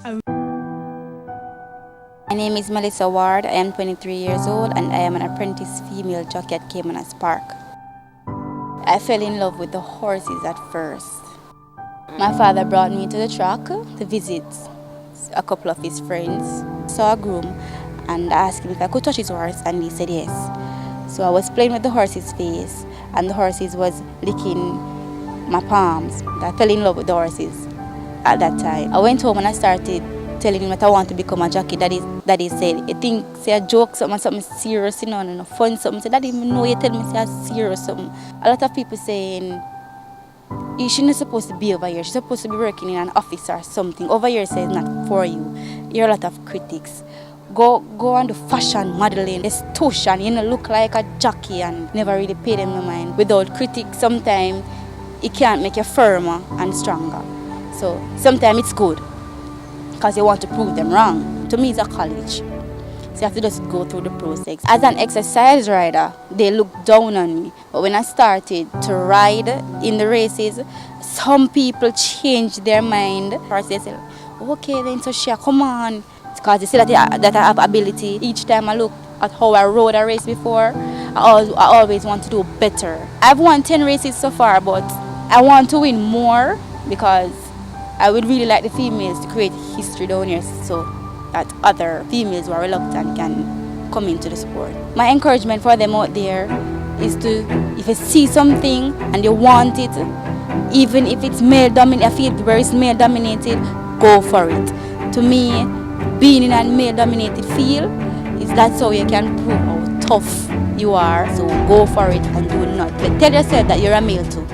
My name is Melissa Ward. I am 23 years old and I am an apprentice female jockey at Caymanas Park. I fell in love with the horses at first. My father brought me to the track to visit a couple of his friends. Saw a groom and asked him if I could touch his horse, and he said yes. So I was playing with the horse's face and the horses was licking my palms. I fell in love with the horses at that time. I went home and I started telling him that I want to become a jockey. Daddy said, you think say a joke, something serious, and fun something. Say, Daddy, I know you tell me say a serious something. A lot of people saying, she's not supposed to be over here. She's supposed to be working in an office or something. Over here says not for you. You're a lot of critics. Go and do fashion modeling, extortion, look like a jockey and never really pay them no mind. Without critics, sometimes it can't make you firmer and stronger. So sometimes it's good because you want to prove them wrong. To me, it's a college. So you have to just go through the process. As an exercise rider, they look down on me. But when I started to ride in the races, some people changed their mind. Or they say, okay then, so Shia, come on. Because they see that I have ability. Each time I look at how I rode a race before, I always want to do better. I've won 10 races so far, but I want to win more because I would really like the females to create history down here so that other females who are reluctant can come into the sport. My encouragement for them out there is to, if you see something and you want it, even if it's male dominated, I feel where it's male dominated, go for it. To me, being in a male dominated field, that's how you can prove how tough you are. So go for it and do not. Tell yourself that you're a male too.